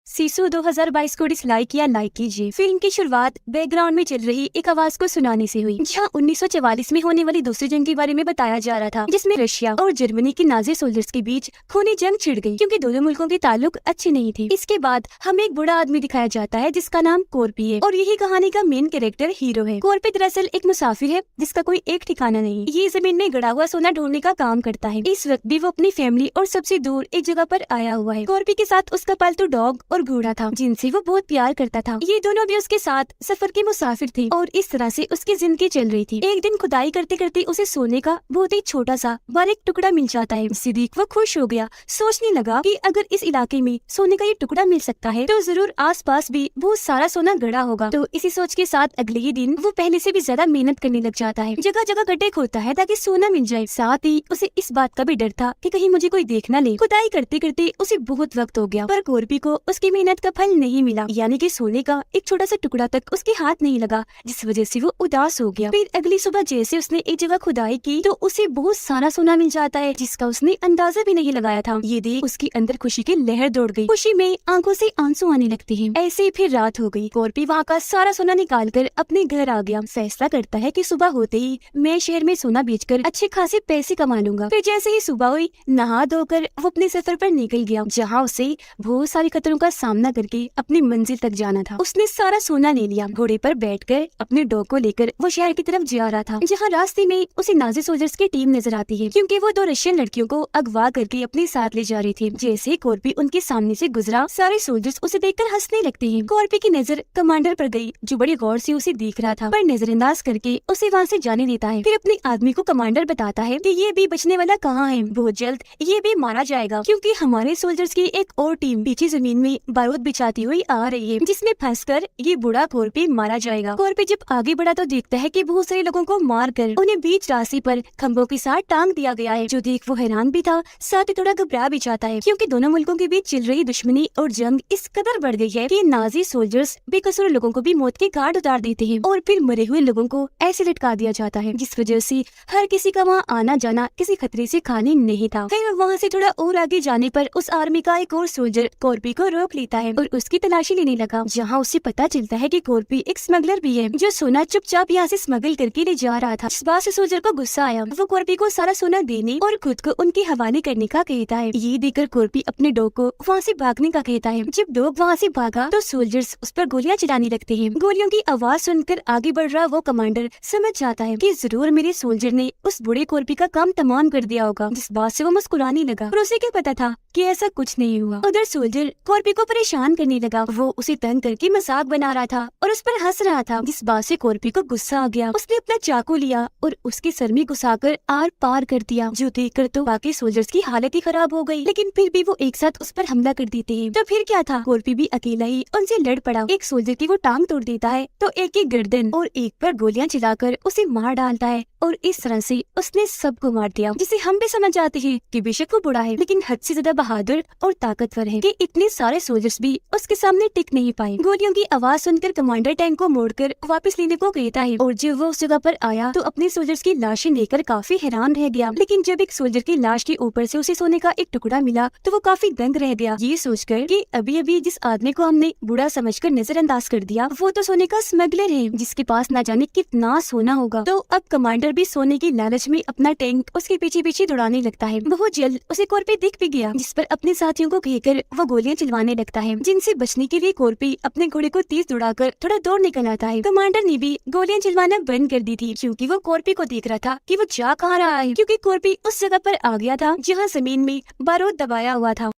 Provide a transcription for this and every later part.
सीसू 2022 को डिसलाइक या लाइक कीजिए। फिल्म की शुरुआत बैकग्राउंड में चल रही एक आवाज को सुनाने से हुई, जहां 1944 में होने वाली दूसरी जंग के बारे में बताया जा रहा था, जिसमें रशिया और जर्मनी के नाजी सोल्जर्स के बीच खूनी जंग छिड़ गई क्योंकि दोनों मुल्कों के ताल्लुक अच्छे नहीं थे। इसके बाद हमें एक बड़ा आदमी दिखाया जाता है जिसका नाम कोर्पी है और यही कहानी का मेन कैरेक्टर हीरो है। कोर्पी दरअसल एक मुसाफिर है जिसका कोई एक ठिकाना नहीं। ये जमीन में गड़ा हुआ सोना ढूंढने का काम करता है। इस वक्त भी वो अपनी फैमिली और सबसे दूर एक जगह पर आया हुआ है। कोर्पी के साथ उसका पालतू डॉग और घोड़ा था जिनसे वो बहुत प्यार करता था। ये दोनों भी उसके साथ सफर के मुसाफिर थे और इस तरह से उसकी जिंदगी चल रही थी। एक दिन खुदाई करते करते उसे सोने का बहुत ही छोटा सा बारीक टुकड़ा मिल जाता है। इसे देख वो खुश हो गया, सोचने लगा कि अगर इस इलाके में सोने का ये टुकड़ा मिल सकता है तो जरूर आसपास भी बहुत सारा सोना गड़ा होगा। तो इसी सोच के साथ अगले ही दिन वो पहले से भी ज्यादा मेहनत करने लग जाता है। जगह जगह गड्ढे खोदता है ताकि सोना मिल जाए। साथ ही उसे इस बात का भी डर था कि कहीं मुझे कोई देख न ले। खुदाई करते करते उसे बहुत वक्त हो गया पर कोर्पी को उसकी मेहनत का फल नहीं मिला, यानी कि सोने का एक छोटा सा टुकड़ा तक उसके हाथ नहीं लगा, जिस वजह से वो उदास हो गया। फिर अगली सुबह जैसे उसने एक जगह खुदाई की तो उसे बहुत सारा सोना मिल जाता है जिसका उसने अंदाजा भी नहीं लगाया था। ये देख उसके अंदर खुशी की लहर दौड़ गई। खुशी में आंखों से आंसू आने लगते हैं। ऐसे ही फिर रात हो गई। कोर्पी वहाँ का सारा सोना निकाल कर अपने घर आ गया। फैसला करता है कि सुबह होते ही मैं शहर में सोना बेचकर अच्छे खासे पैसे कमा लूंगा। फिर जैसे ही सुबह हुई नहा धोकर वो अपने सफर पर निकल गया, जहाँ उसे बहुत सारे खतरों का सामना करके अपनी मंजिल तक जाना था। उसने सारा सोना ले लिया। घोड़े पर बैठकर अपने डॉग को लेकर वो शहर की तरफ जा रहा था, जहाँ रास्ते में उसे नाजी सोल्जर्स की टीम नजर आती है क्योंकि वो दो रशियन लड़कियों को अगवा करके अपने साथ ले जा रही थी। जैसे ही कोर्पी उनके सामने से गुजरा सारे सोल्जर्स उसे देखकर हंसने लगते हैं। कोर्पी की नजर कमांडर पर गई जो बड़ी गौर से उसे देख रहा था, पर नजरअंदाज करके उसे वहाँ से जाने देता है। फिर अपने आदमी को कमांडर बताता है कि ये भी बचने वाला कहाँ है, बहुत जल्द ये भी मारा जाएगा क्योंकि हमारे सोल्जर्स की एक और टीम पीछे जमीन में बारूद बिछाती हुई आ रही है, जिसमें फंसकर ये बूढ़ा कोर्पी मारा जाएगा। कोर्पी जब आगे बढ़ा तो देखता है कि बहुत सारे लोगों को मारकर उन्हें बीच रास्ते पर खंभों के साथ टांग दिया गया है, जो देख वो हैरान भी था, साथ ही थोड़ा घबरा भी जाता है क्योंकि दोनों मुल्कों के बीच चल रही दुश्मनी और जंग इस कदर बढ़ गई है कि नाजी सोल्जर्स बेकसूर लोगों को भी मौत के घाट उतार देते हैं और फिर मरे हुए लोगों को ऐसे लटका दिया जाता है, जिस वजह से हर किसी का वहाँ आना जाना किसी खतरे से खाली नहीं था। फिर वहाँ से थोड़ा और आगे जाने पर उस आर्मी का एक और सोल्जर कोर्पी को रोक लेता है और उसकी तलाशी लेने लगा, जहाँ उसे पता चलता है कि कोर्पी एक स्मगलर भी है जो सोना चुपचाप यहाँ से स्मगल करके ले जा रहा था। इस बात से सोल्जर को गुस्सा आया। वो कोर्पी को सारा सोना देने और खुद को उनके हवाले करने का कहता है। ये देखकर कोर्पी अपने डॉग को वहाँ से भागने का कहता है। जब डॉग वहाँ से भागा तो सोल्जर्स उस पर गोलियां चलाने लगते हैं। गोलियों की आवाज सुनकर आगे बढ़ रहा वो कमांडर समझ जाता है कि जरूर मेरे सोल्जर ने उस बूढ़े कोर्पी का काम तमाम कर दिया होगा, जिस बात से वो मुस्कुराने लगा। और उसे क्या पता था कि ऐसा कुछ नहीं हुआ। उधर सोल्जर कोर्पी को परेशान करने लगा। वो उसे तंग करके मजाक बना रहा था और उस पर हंस रहा था, जिस बात से कोर्पी को गुस्सा आ गया। उसने अपना चाकू लिया और उसके सर में घुसाकर आर पार कर दिया, जो देखकर तो बाकी सोल्जर्स की हालत ही खराब हो गई, लेकिन फिर भी वो एक साथ उस पर हमला कर देते हैं। तो फिर क्या था, कोर्पी भी अकेला ही उनसे लड़ पड़ा। एक सोल्जर की वो टांग तोड़ देता है तो एक की गर्दन और एक पर गोलियां चलाकर उसे मार डालता है और इस तरह से उसने सबको मार दिया, जिसे हम भी समझ जाते हैं कि बेशक वो बुरा है लेकिन हद से ज्यादा बहादुर और ताकतवर है कि इतने सारे सोल्जर्स भी उसके सामने टिक नहीं पाए। गोलियों की आवाज सुनकर कमांडर टैंक को मोड़कर वापस लेने को कहता है और जब वो उस जगह पर आया तो अपने सोल्जर्स की लाशें देखकर काफी हैरान रह गया। लेकिन जब एक सोल्जर की लाश के ऊपर से उसे सोने का एक टुकड़ा मिला तो वो काफी दंग रह गया, ये सोचकर कि अभी अभी जिस आदमी को हमने बूढ़ा समझकर नजरअंदाज कर दिया वो तो सोने का स्मगलर है जिसके पास न जाने कितना सोना होगा। तो अब कमांडर भी सोने की लालच में अपना टैंक उसके पीछे पीछे दौड़ाने लगता है। बहुत जल्द उसे कोर्पी दिख भी गया, जिस पर अपने साथियों को कहकर वो गोलियां चलवाने लगता है, जिनसे बचने के लिए कोर्पी अपने घोड़े को तेज दौड़ाकर थोड़ा दौड़ निकल आता है। कमांडर ने भी गोलियां चलवाना बंद कर दी थी क्योंकि वो कोर्पी को देख रहा था कि वो जा कहाँ रहा है, क्योंकि कोर्पी उस जगह पर आ गया था जहाँ जमीन में बारूद दबाया हुआ था।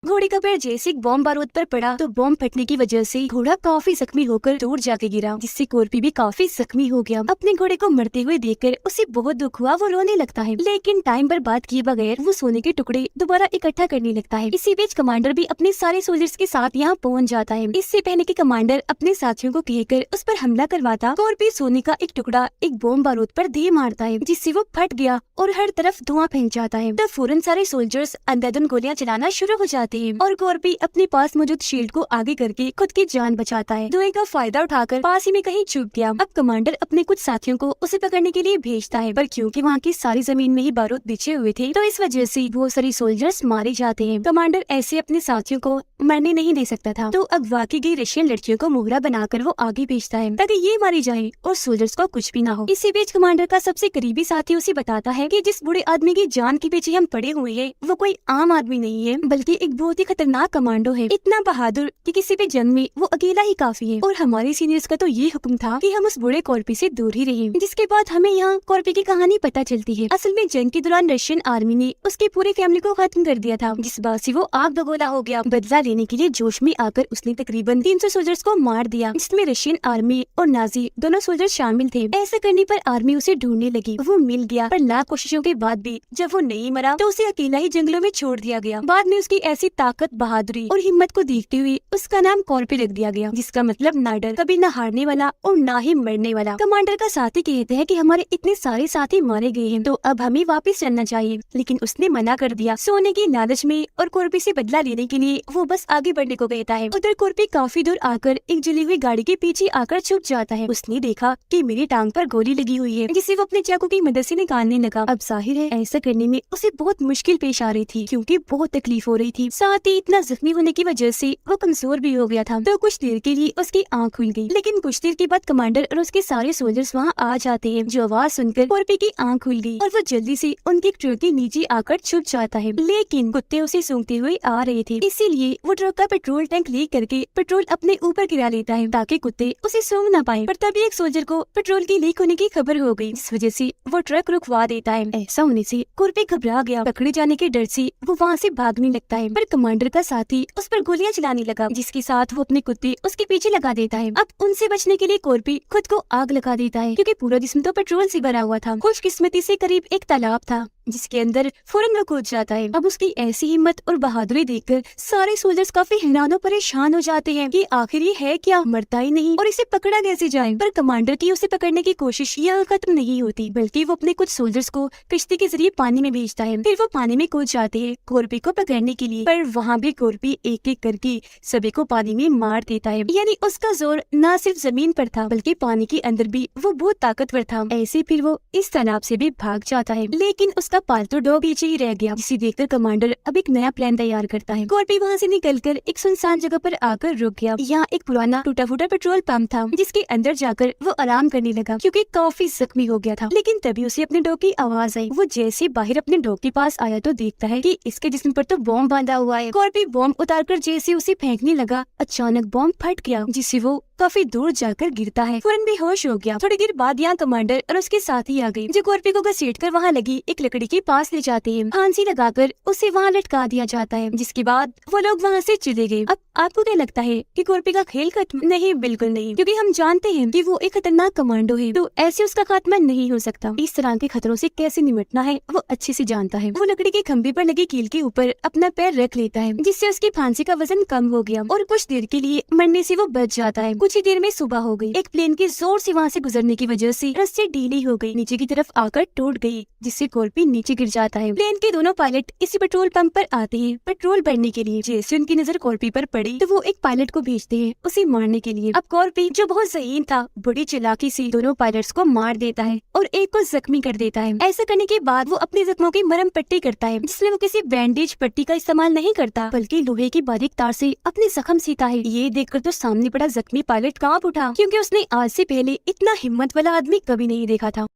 घोड़े का पैर जैसे बॉम्ब बारूद पर पड़ा तो बॉम्ब फटने की वजह से घोड़ा काफी जख्मी होकर दूर जाके गिरा, जिससे कोर्पी भी काफी जख्मी हो गया। अपने घोड़े को मरते हुए देखकर उसे बहुत दुख हुआ, वो रोने लगता है, लेकिन टाइम पर बात किए बगैर वो सोने के टुकड़े दोबारा इकट्ठा करने लगता है। इसी बीच कमांडर भी अपने सारे सोल्जर्स के साथ यहाँ पहुँच जाता है। इससे पहले कि कमांडर अपने साथियों को कहकर उस पर हमला करवाता, कोर्पी सोने का एक टुकड़ा एक बॉम्ब बारूद पर दे मारता है, जिससे वो फट गया और हर तरफ धुआं फैल जाता है। तब फौरन सारे सोल्जर्स अंधाधुंध गोलियां चलाना शुरू हो जाते हैं और कोर्पी अपने पास मौजूद शील्ड को आगे करके खुद की जान बचाता है। धुएं का फायदा उठाकर पास ही में कहीं छुप गया। अब कमांडर अपने कुछ साथियों को उसे पकड़ने के लिए भेजता है, पर क्योंकि वहाँ की सारी जमीन में ही बारूद बिछे हुए थे तो इस वजह से बहुत सारे सोल्जर्स मारे जाते हैं। कमांडर ऐसे अपने साथियों को मरने नहीं दे सकता था। तो अगवा की गई रशियन लड़कियों को मोहरा बनाकर वो आगे भेजता है ताकि ये मारी जाए और सोल्जर्स को कुछ भी ना हो। इसी बीच कमांडर का सबसे करीबी साथी उसे बताता है कि जिस बूढ़े आदमी की जान के पीछे हम पड़े हुए हैं वो कोई आम आदमी नहीं है, बल्कि एक बहुत ही खतरनाक कमांडो है, इतना बहादुर कि किसी भी जंग में वो अकेला ही काफी है। और हमारे सीनियर्स का तो ये हुक्म था कि हम उस बूढ़े कॉर्पी से दूर ही रहें। जिसके बाद हमें यहाँ कॉर्पी की कहानी पता चलती है। असल में जंग के दौरान रशियन आर्मी ने उसकी पूरी फैमिली को खत्म कर दिया था, जिस बात से वो आग बगोला हो गया। बदला लेने के लिए जोश में आकर उसने तकरीबन 300 सोल्जर्स को मार दिया, जिसमें रशियन आर्मी और नाजी दोनों सोल्जर शामिल थे। ऐसा करने पर आर्मी उसे ढूंढने लगी। वो मिल गया, पर लाख कोशिशों के बाद भी जब वो नहीं मरा तो उसे अकेला ही जंगलों में छोड़ दिया गया। बाद में उसकी ऐसी ताकत, बहादुरी और हिम्मत को देखते हुए उसका नाम कॉर्पी रख दिया गया, जिसका मतलब ना डर, कभी न हारने वाला और ना ही मरने वाला। कमांडर का साथी कहते हैं कि हमारे इतने सारे साथी मारे गए हैं, तो अब हमें वापस चलना चाहिए, लेकिन उसने मना कर दिया। सोने की लालच में और कॉर्पी से बदला लेने के लिए वो बस आगे बढ़ने को कहता है। उधर कॉर्पी काफी दूर आकर एक जली हुई गाड़ी के पीछे आकर छुप जाता है। उसने देखा कि मेरी टांग पर गोली लगी हुई है, जिसे वो अपने चाकू की मदद से निकालने लगा। अब जाहिर है ऐसा करने में उसे बहुत मुश्किल पेश आ रही थी, क्योंकि बहुत तकलीफ हो रही थी। साथ ही इतना जख्मी होने की वजह से वो कमजोर भी हो गया था। तो कुछ देर के लिए उसकी आंख खुल गई, लेकिन कुछ देर के बाद कमांडर और उसके सारे सोल्जर्स वहाँ आ जाते हैं। जो आवाज सुनकर कॉर्पी की आंख खुल गई और वो जल्दी से उनके ट्रक के नीचे आकर छुप जाता है, लेकिन कुत्ते उसे सूंघते हुए आ रहे थे, इसीलिए वो ट्रक का पेट्रोल टैंक लीक करके पेट्रोल अपने ऊपर गिरा लेता है ताकि कुत्ते उसे सूंघ न पाए। पर तभी एक सोल्जर को पेट्रोल की लीक होने की खबर हो गई, इस वजह से वो ट्रक रुकवा देता है। ऐसा होने से कॉर्पी घबरा गया। पकड़े जाने के डर से वो वहाँ से भागने लगता है, पर कमांडर का साथी उस पर गोलियां चलाने लगा, जिसके साथ वो अपने कुत्ते उसके पीछे लगा देता है। अब उनसे बचने के लिए कॉर्पी खुद को आग लगा देता है, क्योंकि पूरा जिस्म तो पेट्रोल से भरा हुआ था। खुशकिस्मती से करीब एक तालाब था, जिसके अंदर फौरन वो कूद जाता है। अब उसकी ऐसी हिम्मत और बहादुरी देखकर सारे सोल्जर्स काफी हैरान और परेशान हो जाते हैं कि आखिर ये है क्या, मरता ही नहीं और इसे पकड़ा कैसे जाए। पर कमांडर की उसे पकड़ने की कोशिश यहाँ खत्म नहीं होती, बल्कि वो अपने कुछ सोल्जर्स को कश्ती के जरिए पानी में भेजता है। फिर वो पानी में कूद जाते हैं कॉर्पी को पकड़ने के लिए, पर वहाँ भी कॉर्पी एक एक करके सभी को पानी में मार देता है। यानी उसका जोर न सिर्फ जमीन पर था, बल्कि पानी के अंदर भी वो बहुत ताकतवर था। ऐसे फिर वो इस तालाब से भी भाग जाता है, लेकिन उसका पालतू डॉग पीछे ही रह गया, जिसे देखकर कमांडर अब एक नया प्लान तैयार करता है। कॉर्पी वहाँ से निकलकर एक सुनसान जगह पर आकर रुक गया। यहाँ एक पुराना टूटा फूटा पेट्रोल पंप था, जिसके अंदर जाकर वो आराम करने लगा, क्योंकि काफी जख्मी हो गया था। लेकिन तभी उसे अपने डॉग की आवाज आई। वो जैसे बाहर अपने डॉग के पास आया तो देखता है कि इसके जिस्म पर तो बॉम्ब बांधा हुआ है। कॉर्पी बॉम्ब उतारकर जैसे उसे फेंकने लगा, अचानक बॉम्ब फट गया, जिससे वो काफी दूर जाकर गिरता है। फौरन बेहोश हो गया। थोड़ी देर बाद यहाँ कमांडर और उसके साथी आ गए, जो कॉर्पी को घसीटकर वहाँ लगी एक लकड़ी के पास ले जाते हैं। फांसी लगाकर उसे वहाँ लटका दिया जाता है, जिसके बाद वो लोग वहाँ से चले गए। अब आपको क्या लगता है कि कॉर्पी का खेल खत्म? नहीं, बिल्कुल नहीं, क्योंकि हम जानते हैं कि वो एक खतरनाक कमांडो है, तो ऐसे उसका खात्मा नहीं हो सकता। इस तरह के खतरों से कैसे निपटना है वो अच्छे से जानता है। वो लकड़ी के खंभे पर लगी कील के ऊपर अपना पैर रख लेता है, जिससे उसकी फांसी का वजन कम हो गया और कुछ देर के लिए मरने से वो बच जाता है। कुछ ही देर में सुबह हो गई। एक प्लेन के जोर से वहाँ से गुजरने की वजह से रस्सी ढीली हो गई, नीचे की तरफ आकर टूट गई, जिससे कॉर्पी नीचे गिर जाता है। प्लेन के दोनों पायलट इसी पेट्रोल पंप पर आते हैं पेट्रोल भरने के लिए। जैसे उनकी नजर कॉर्पी पर पड़ी तो वो एक पायलट को भेजते हैं उसे मारने के लिए। अब कॉर्पी, जो बहुत ज़हीन था, बड़ी चालाकी से दोनों पायलट्स को मार देता है और एक को जख्मी कर देता है। ऐसा करने के बाद वो अपने जख्मों की मरहम पट्टी करता है, जिसमें वो किसी बैंडेज पट्टी का इस्तेमाल नहीं करता, बल्कि लोहे की बारीक तार से अपने जख्म सीता है। ये देखकर तो सामने पड़ा जख्मी पायलट कांप उठा, क्योंकि उसने आज से पहले इतना हिम्मत वाला आदमी कभी नहीं देखा था।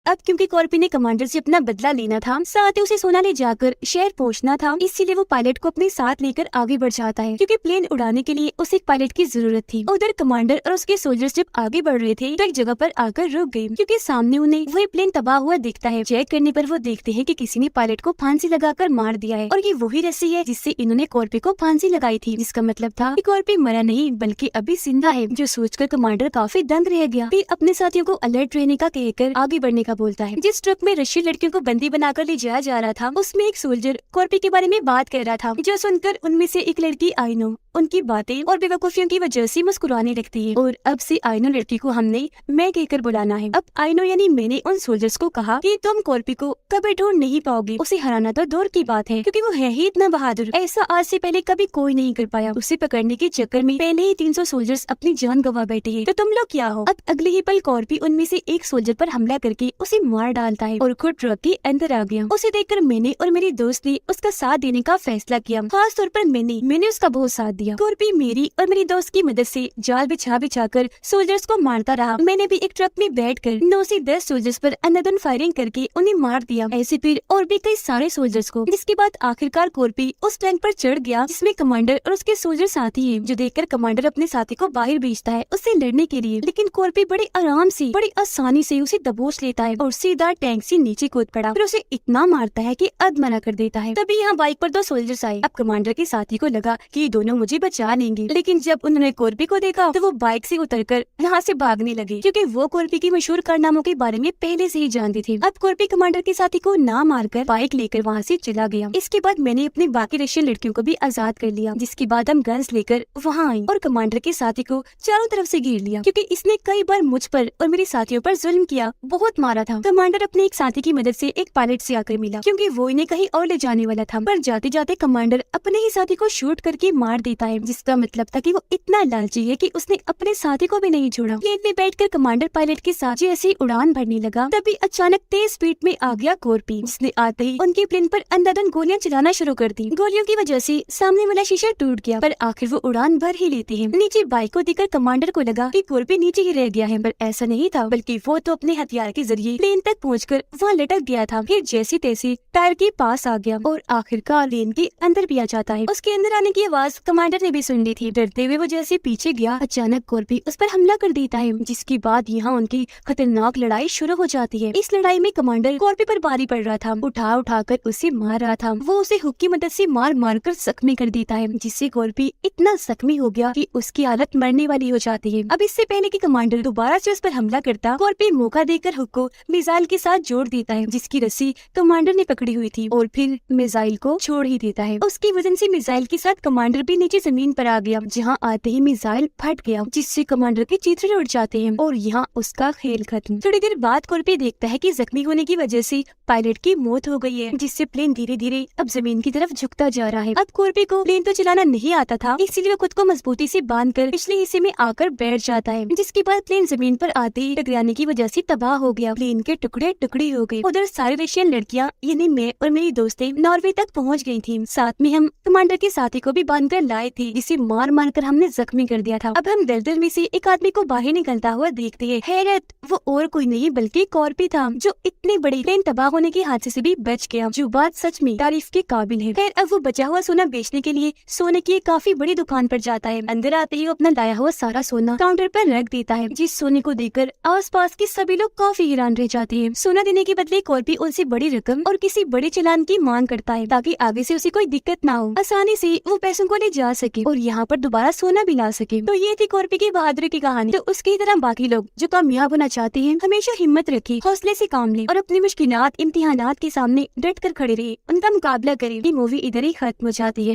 अब क्योंकि कॉर्पी ने कमांडर से अपना बदला लेना था, साथ ही उसे सोना ले जाकर शहर पहुंचना था, इसीलिए वो पायलट को अपने साथ लेकर आगे बढ़ जाता है, क्योंकि प्लेन उड़ाने के लिए उसे एक पायलट की जरूरत थी। उधर कमांडर और उसके सोल्जर्स जब आगे बढ़ रहे थे तो एक जगह पर आकर रुक गए, क्योंकि सामने उन्हें वही प्लेन तबाह हुआ दिखता है। चेक करने पर वो देखते हैं कि किसी ने पायलट को फांसी लगाकर मार दिया है, और ये वही रस्सी है जिससे इन्होंने कॉर्पी को फांसी लगाई थी, जिसका मतलब था कि कॉर्पी मरा नहीं बल्कि अभी जिंदा है। जो सोचकर कमांडर काफी दंग रह गया। फिर अपने साथियों को अलर्ट रहने का कहकर आगे बढ़ने का बोलता है। जिस ट्रक में रशियन लड़कियों को बंदी बनाकर ले जाया जा रहा था, उसमें एक सोल्जर कॉर्पी के बारे में बात कर रहा था, जो सुनकर उनमें से एक लड़की आइनो उनकी बातें और बेवकूफियों की वजह से मुस्कुराने लगती है। और अब से आइनो लड़की को हमने मैं कहकर बुलाना है। अब आइनो यानी मैंने उन सोल्जर्स को कहा कि तुम कॉर्पी को कभी ढूंढ नहीं पाओगे, उसे हराना तो दूर की बात है क्योंकि वो है ही इतना बहादुर, ऐसा आज से पहले कभी कोई नहीं कर पाया। उसे पकड़ने के चक्कर में पहले ही 300 सोल्जर्स अपनी जान गंवा बैठे हैं, तो तुम लोग क्या हो। अब अगले ही पल कॉर्पी उनमें से एक सोल्जर पर हमला करके उसे मार डालता है और खुद ट्रक के अंदर आ गया। उसे देखकर मैंने और मेरी दोस्त ने उसका साथ देने का फैसला किया। खास तौर पर मैंने उसका बहुत साथ दिया। कॉर्पी मेरी और मेरी दोस्त की मदद से जाल बिछा कर सोल्जर्स को मारता रहा। मैंने भी एक ट्रक में बैठकर 9 से 10 सोल्जर्स पर अंधाधुंध फायरिंग करके उन्हें मार दिया, ऐसे फिर और भी कई सारे सोल्जर्स को। जिसके बाद आखिरकार कॉर्पी उस टैंक पर चढ़ गया जिसमें कमांडर और उसके सोल्जर साथी हैं, जो देखकर कमांडर अपने साथी को बाहर भेजता है उससे लड़ने के लिए। लेकिन कॉर्पी बड़े आराम से बड़ी आसानी से उसे दबोच लेता है और सीधा टैंक से नीचे कूद पड़ा। फिर उसे इतना मारता है कि अधमरा कर देता है। तभी यहाँ बाइक पर 2 सोल्जर्स आए। अब कमांडर के साथी को लगा कि ये दोनों मुझे बचा लेंगे, लेकिन जब उन्होंने कॉर्पी को देखा तो वो बाइक से उतरकर यहाँ से भागने लगे क्योंकि वो कॉर्पी की मशहूर कारनामों के बारे में पहले से ही जानती थी। अब कॉर्पी कमांडर के साथी को ना मारकर बाइक लेकर वहाँ से चला गया। इसके बाद मैंने अपनी बाकी रशियन लड़कियों को भी आजाद कर लिया, जिसके बाद हम गन्स लेकर वहाँ आए और कमांडर के साथी को चारों तरफ से घेर लिया क्योंकि इसने कई बार मुझ पर और मेरे साथियों पर जुल्म किया, बहुत मारा था। कमांडर अपने एक साथी की मदद से एक पायलट से आकर मिला क्योंकि वो इन्हें कहीं और ले जाने वाला था, पर जाते जाते कमांडर अपने ही साथी को शूट करके मार देता है, जिसका मतलब था कि वो इतना लालची है कि उसने अपने साथी को भी नहीं छोड़ा। प्लेन में बैठकर कमांडर पायलट के साथ जैसे उड़ान भरने लगा तभी अचानक तेज स्पीड में आ गया कॉर्पी, जिसने आते ही उनके प्लेन पर अंधाधुंध गोलियां चलाना शुरू कर दी। गोलियों की वजह से सामने वाला शीशा टूट गया, पर आखिर वो उड़ान भर ही लेते हैं। नीचे बाइक को देखकर कमांडर को लगा कि कॉर्पी नीचे ही रह गया है, पर ऐसा नहीं था, बल्कि वो तो अपने हथियार के जरिए प्लेन तक पहुंचकर वहाँ लटक गया था। फिर जैसे तैसे टायर के पास आ गया और आखिरकार प्लेन के अंदर भी आ जाता है। उसके अंदर आने की आवाज कमांडर ने भी सुन ली थी। डरते हुए वो जैसे पीछे गया, अचानक कॉर्पी उस पर हमला कर देता है, जिसके बाद यहाँ उनकी खतरनाक लड़ाई शुरू हो जाती है। इस लड़ाई में कमांडर कॉर्पी पर भारी पड़ रहा था, उठा कर उसे मार रहा था। वो उसे हुक की मदद से मार कर जख्मी कर देता है, जिससे कॉर्पी इतना जख्मी हो गया कि उसकी हालत मरने वाली हो जाती है। अब इससे पहले कि कमांडर दोबारा से उस पर हमला करता, कॉर्पी मौका देकर हुक को मिसाइल के साथ जोड़ देता है, जिसकी रस्सी कमांडर ने पकड़ी हुई थी, और फिर मिसाइल को छोड़ ही देता है। उसकी वजन से मिसाइल के साथ कमांडर भी नीचे जमीन पर आ गया, जहाँ आते ही मिसाइल फट गया, जिससे कमांडर के चित्र उड़ जाते हैं और यहाँ उसका खेल खत्म। थोड़ी देर बाद कॉर्पी देखता है कि जख्मी होने की वजह से पायलट की मौत हो गई है, जिससे प्लेन धीरे धीरे अब जमीन की तरफ झुकता जा रहा है। अब कॉर्पी को प्लेन तो चलाना नहीं आता था, इसलिए वो खुद को मजबूती से बांधकर पिछले हिस्से में आकर बैठ जाता है, जिसके बाद प्लेन जमीन पर आते ही टकराने की वजह से तबाह हो गया। प्लेन के टुकड़े टुकड़े हो गए। उधर सारी रशियन लड़कियां यानी मैं और मेरी दोस्तें नॉर्वे तक पहुंच गई थी। साथ में हम कमांडर के साथी को भी बांधकर लाए थे, जिसे मार कर हमने जख्मी कर दिया था। अब हम दलदल में से एक आदमी को बाहर निकलता हुआ देखते हैं। हैरत, वो और कोई नहीं बल्कि कॉर्पी था, जो इतने बड़े प्लेन तबाह होने के हादसे से भी बच गया, जो बात सच में तारीफ के काबिल है। खैर, अब वो बचा हुआ सोना बेचने के लिए सोने की एक काफी बड़ी दुकान पर जाता है। अंदर आते ही अपना लाया हुआ सारा सोना काउंटर पर रख देता है, जिस सोने को देखकर आसपास के सभी लोग काफी हैरान रह जाते हैं। सोना देने के बदले कॉर्पी उनसे बड़ी रकम और किसी बड़े चालान की मांग करता है, ताकि आगे से उसे कोई दिक्कत ना हो, आसानी से वो पैसों को ले जा सके और यहाँ पर दोबारा सोना भी ला सके। तो ये थी कॉर्पी की बहादुरी की कहानी। तो उसकी तरह बाकी लोग जो कामयाब होना चाहते हैं, हमेशा हिम्मत रखें, हौसले से काम लें और अपनी मुश्किलात इम्तिहानात के सामने डट कर खड़े रहे, उनका मुकाबला करें। ये मूवी इधर ही खत्म हो जाती है।